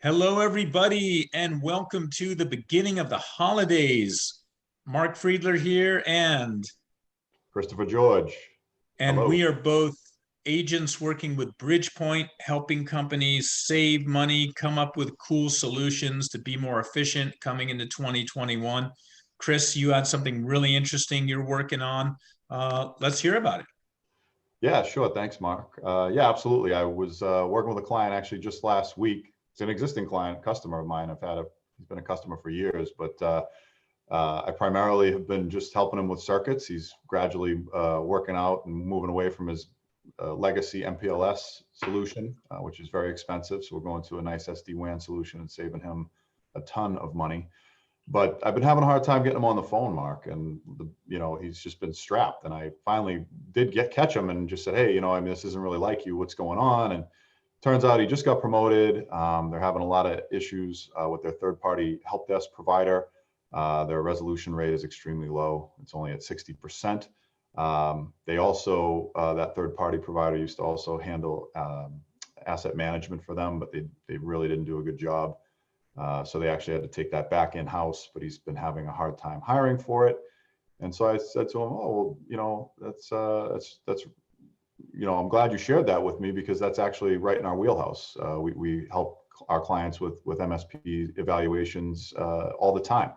Hello, everybody, and welcome to the beginning of the holidays. Mark Friedler here, Christopher George. and Hello. we are both agents working with Bridgepointe, helping companies save money, come up with cool solutions to be more efficient coming into 2021. Chris, you had something really interesting you're working on. Let's hear about it. Yeah, sure. Thanks, Mark. Yeah, absolutely. I was working with a client actually just last week. It's an existing customer of mine. He's been a customer for years, but I primarily have been just helping him with circuits. He's gradually working out and moving away from his legacy MPLS solution, which is very expensive. So we're going to a nice SD-WAN solution and saving him a ton of money. But I've been having a hard time getting him on the phone, Mark, and he's just been strapped. And I finally did catch him and just said, hey, I mean, this isn't really like you. What's going on? And turns out he just got promoted. They're having a lot of issues with their third-party help desk provider. Their resolution rate is extremely low. It's only at 60%. They also, that third-party provider used to also handle asset management for them, but they really didn't do a good job. So they actually had to take that back in-house, but he's been having a hard time hiring for it. And so I said to him, oh, well, that's I'm glad you shared that with me because that's actually right in our wheelhouse. We help our clients with MSP evaluations all the time.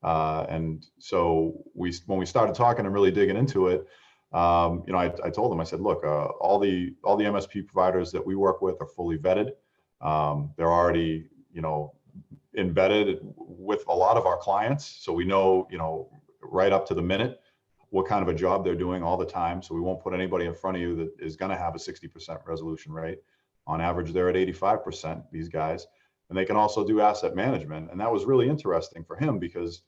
And so when we started talking and really digging into it, I told them, I said, look, all the MSP providers that we work with are fully vetted. They're already, embedded with a lot of our clients. So we know, right up to the minute, what kind of a job they're doing all the time. So we won't put anybody in front of you that is going to have a 60% resolution rate. On average, they're at 85%, these guys. And they can also do asset management. And that was really interesting for him because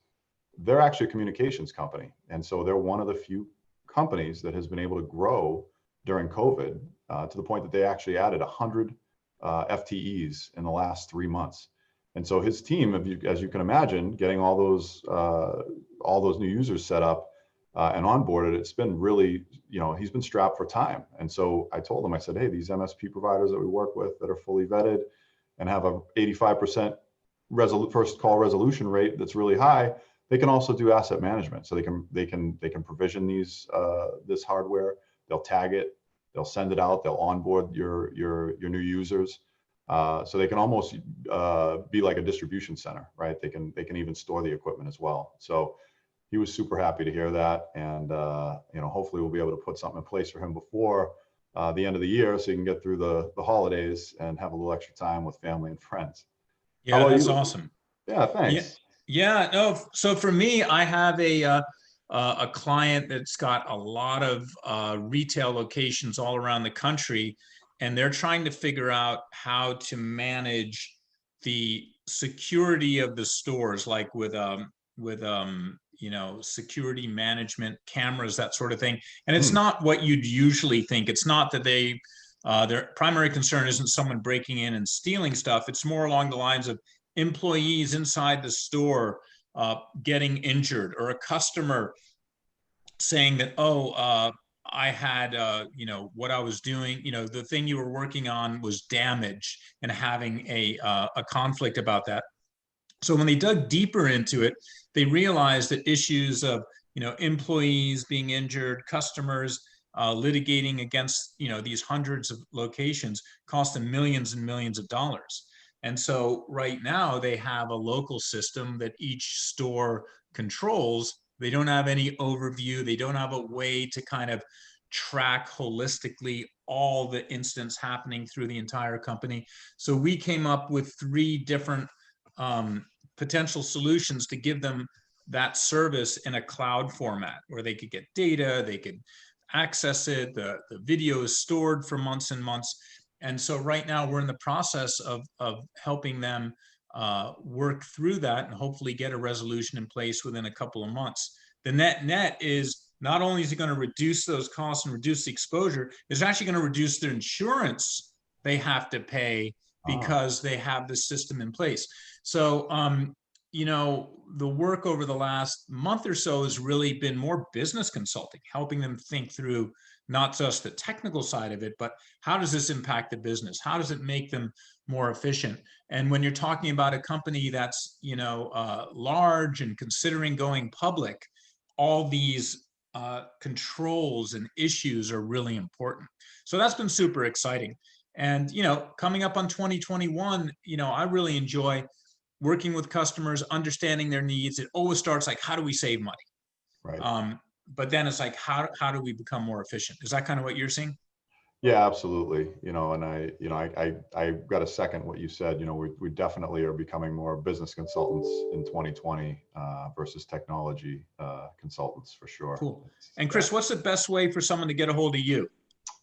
they're actually a communications company. And so they're one of the few companies that has been able to grow during COVID to the point that they actually added 100 FTEs in the last 3 months. And so his team, as you can imagine, getting all those new users set up and onboarded, it's been really, he's been strapped for time. And so I told him, I said, hey, these MSP providers that we work with that are fully vetted and have a 85% first call resolution rate that's really high, they can also do asset management. So they can provision this hardware, they'll tag it, they'll send it out, they'll onboard your new users. So they can almost be like a distribution center, right? They can even store the equipment as well. So he was super happy to hear that, and hopefully we'll be able to put something in place for him before the end of the year, so he can get through the holidays and have a little extra time with family and friends. Yeah, that's awesome. Yeah, thanks. Yeah, no. So for me, I have a client that's got a lot of retail locations all around the country, and they're trying to figure out how to manage the security of the stores, like with security management cameras, that sort of thing. And it's not what you'd usually think. It's not that their primary concern isn't someone breaking in and stealing stuff. It's more along the lines of employees inside the store getting injured, or a customer saying that, I had, what I was doing, the thing you were working on was damaged, and having a conflict about that. So when they dug deeper into it, they realized that issues of, employees being injured, customers litigating against, these hundreds of locations cost them millions and millions of dollars. And so right now they have a local system that each store controls. They don't have any overview. They don't have a way to kind of track holistically all the incidents happening through the entire company. So we came up with 3 different potential solutions to give them that service in a cloud format, where they could get data, they could access it, the video is stored for months and months. And so right now we're in the process of helping them work through that and hopefully get a resolution in place within a couple of months. The net is, not only is it going to reduce those costs and reduce the exposure, it's actually going to reduce their insurance they have to pay because they have the system in place. So, the work over the last month or so has really been more business consulting, helping them think through not just the technical side of it, but how does this impact the business? How does it make them more efficient. And when you're talking about a company that's, large and considering going public, all these controls and issues are really important. So that's been super exciting. And, coming up on 2021, I really enjoy working with customers, understanding their needs. It always starts like, how do we save money? Right. But then it's like, how do we become more efficient? Is that kind of what you're seeing? Yeah, absolutely. And I got to second what you said. We definitely are becoming more business consultants in 2020 versus technology consultants for sure. Cool. And Chris, what's the best way for someone to get a hold of you?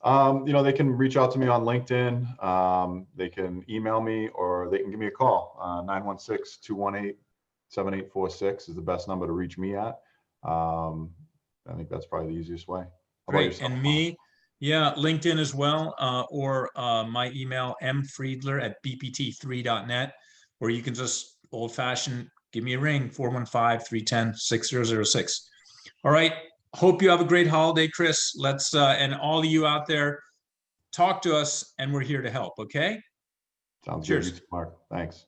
They can reach out to me on LinkedIn. They can email me, or they can give me a call. 916-218-7846 is the best number to reach me at. I think that's probably the easiest way. How about Great. yourself, And Mark? me, yeah, LinkedIn as well, or my email, mfriedler@bpt3.net, or you can just old fashioned give me a ring, 415-310-6006. All right. Hope you have a great holiday, Chris. Let's, and all of you out there, talk to us and we're here to help. Okay. Sounds good. Cheers. You too, Mark. Thanks.